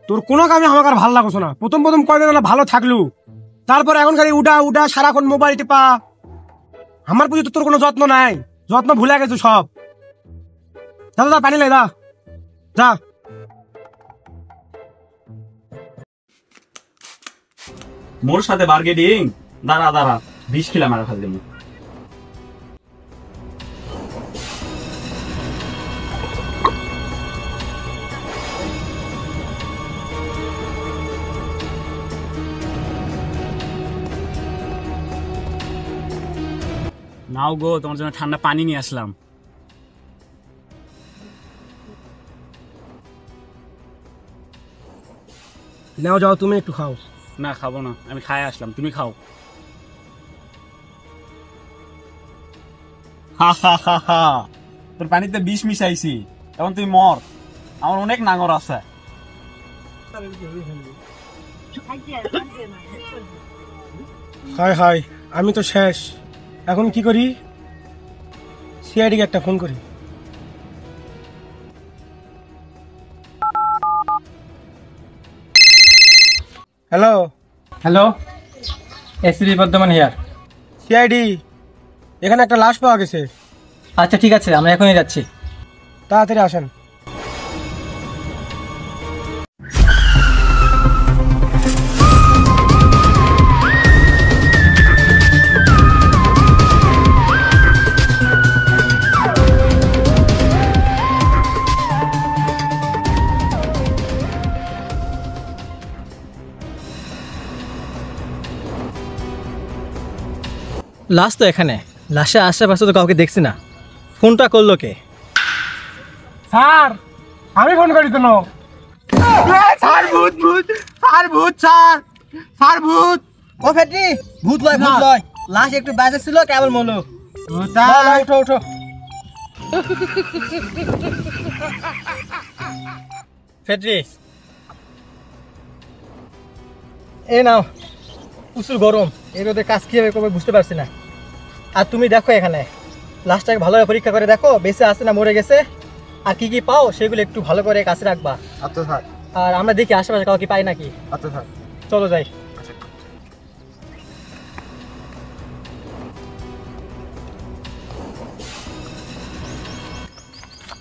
তোর কোনো কামে আমাকে আর ভালো লাগছে না। প্রথম প্রথম কয়দিন ভালো থাকলু, তারপর এখন খালি উঠা উঠা সারাক্ষণ মোবাইল টিপা। আমার প্রতি তো তোর কোনো যত্ন নাই, যত্ন ভুলে গেছো সব। যা যা পানি লাই যা যা। মোর সাথে বার্গেটিং? দাঁড়া দাঁড়া, 20 কিলো মারা খালি দেবো। নাও গো, তোমার জন্য ঠান্ডা পানি নিয়ে আসলাম। নাও যাও, তুমি একটু খাও। না খাবো না, আমি খাই আসলাম, তুমি খাও। হা হা হা হা, তোর পানিতে বিষ মিশাইছি, এখন তুই মর। আমার অনেক নাঙর আছে। হায় হায়, আমি তো শেষ। এখন কি করি? সিআইডিকে একটা ফোন করি। Hello hello, ACB Bardhaman here. CID, এখানে একটা লাশ পাওয়া গেছে। আচ্ছা ঠিক আছে, আমরা এখনই যাচ্ছি। তাড়াতাড়ি আসেন। লাশ তো এখানে, লাশের আশেপাশে তো কাউকে দেখছি না। ফোনটা করলো কে? স্যার, আমি ফোন করি তো। স্যার ভূত ভূত, স্যার ভূত, স্যার স্যার ভূত। ও ফেটি, ভূত লয় ভূত লয়, লাশ একটু বাজে ছিল কেবল মলো। উঠো উঠো। ফেটি, এ নাও, প্রচুর গরম, এর মধ্যে কাজ কি হবে কবে বুঝতে পারছি না। আর তুমি দেখো এখানে লাশটাকে ভালোভাবে পরীক্ষা করে দেখো বেঁচে আছে না মরে গেছে, আর কি কি পাও সেগুলো একটু ভালো করে কাছে রাখবা। আচ্ছা স্যার। আর আমরা দেখি আশেপাশে কাউকে পাই নাকি। আচ্ছা স্যার, চলো যাই।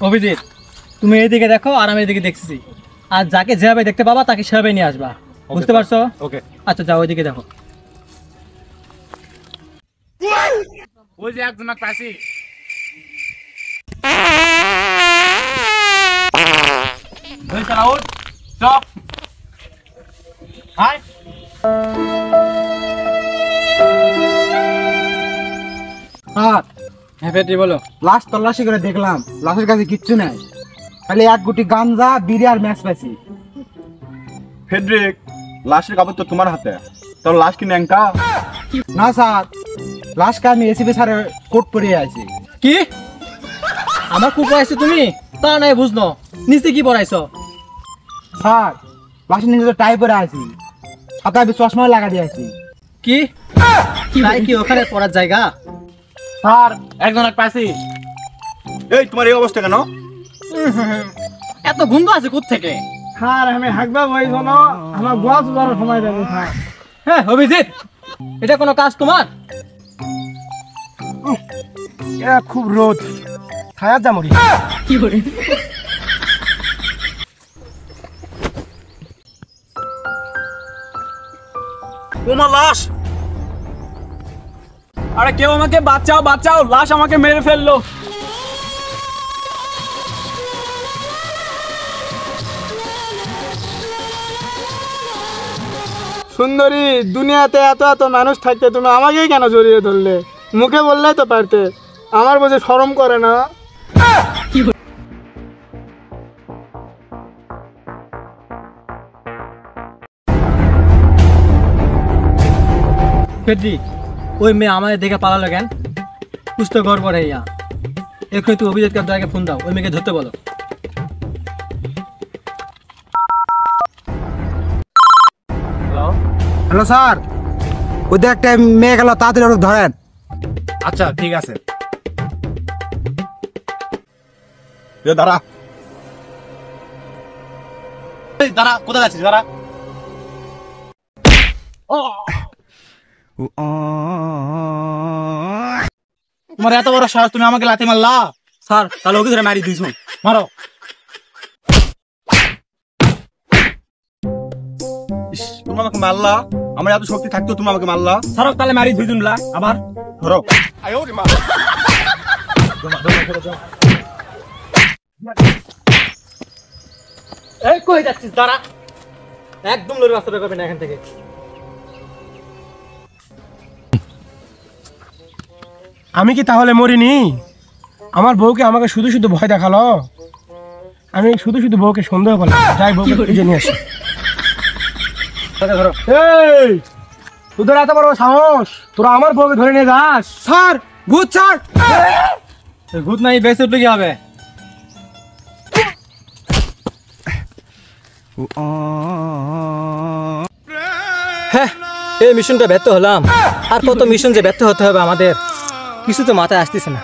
অভিজিৎ, তুমি এইদিকে দেখো আর আমি এইদিকে দেখছি, আর যাকে যেভাবে দেখতে পাবা তাকে সেভাবে নিয়ে আসবা, বুঝতে পারছো? ওকে। আচ্ছা যাও ওইদিকে দেখো। ওই যে একজন পাশি। ওই চলা উঠ, চপ। হাই। স্যার হ্যাঁ ফেটি বলো। লাশ তল্লাশি করে দেখলাম, লাশের কাছে কিচ্ছু নাই, খালি এক গুটি গাঞ্জা, বিড়ি আর ম্যাচ পাইছি। ফেডরিক, লাশের কাপড় তো তোমার হাতে, তোর লাশ কি ন্যাংটা? না স্যার, লাশকে আমি এসিপি স্যারের কোট পরিয়ে আছি। কি আমার কুকুর আইছো তুমি? তা নাই বুঝলো, নিচে কি পড়াইছো? স্যার, লাশের নিচে তো টাই পরে আছি, সাথে আমি চশমা লাগা দিয়ে আছি। কি তাই কি ওখানে পড়ার জায়গা? স্যার, একজন পাশি। এই তোমার এই অবস্থা কেন? এত গন্ধ আছে কোত্থেকে? স্যার আমি হাঁকবা বই শোনো, আমার গোয়া সুধার সময় দেবো স্যার। হ্যাঁ অভিজিৎ, এটা কোনো কাজ তোমার? এরা খুব রোদ, ছায়া জামুরি। কি করে? তোমার লাশ। আরে কেউ আমাকে বাঁচাও বাঁচাও, লাশ আমাকে মেরে ফেললো। সুন্দরী, দুনিয়াতে এত এত মানুষ থাকতে তুমি আমাকেই কেন জড়িয়ে ধরলে? মুখে বললেই তো পারতে, আমার বুঝে শরম করে না? ফেডরি, ওই মেয়ে আমাদের দেখে পালালো কেন? कुछ तो गड़बड़ है यहाँ। এক্ষুনি তুই অভিজিৎ কাপদারকে ফোন দাও, ওই মেয়েকে ধরতে বলো। হ্যালো স্যার, ওদের একটা মেয়ে গেল, তাড়াতাড়ি ওরা ধরেন। আচ্ছা ঠিক আছে। দাঁড়া, দাঁড়া, কোথায় যাচ্ছিস? দাঁড়া। তোমার এত বড় সাহস, তুমি আমাকে লাথি মারলা? স্যার, তাহলে ওকে ধরে মারি দিয়েছো, মারো। তুমি আমাকে মারলা, আমার এত শক্তি থাকতো তুমি আমাকে মারলা। স্যার, তাহলে মারি দুইজন লা, আবার ধরো। এই কই যাচ্ছিস? দাঁড়া, একদম লড়ে রাস্তা বের করবি না এখান থেকে। আমি কি তাহলে মরিনি? আমার বউকে আমাকে শুধু শুধু ভয় দেখালো, আমি শুধু শুধু বউকে সন্দেহ করলাম। যাই বউকে খুঁজে নিয়ে আসি। এই, তোদের এত বড় সাহস, তোরা আমার বউকে ধরে নিয়ে যাস? স্যার, ভূত স্যার! ভূত নাই, বেঁচে উঠলে কি হবে? হ্যাঁ, এই মিশনটা ব্যর্থ হলাম। আর কত মিশন যে ব্যর্থ হতে হবে আমাদের, কিছু তো মাথায় আসতেছে না।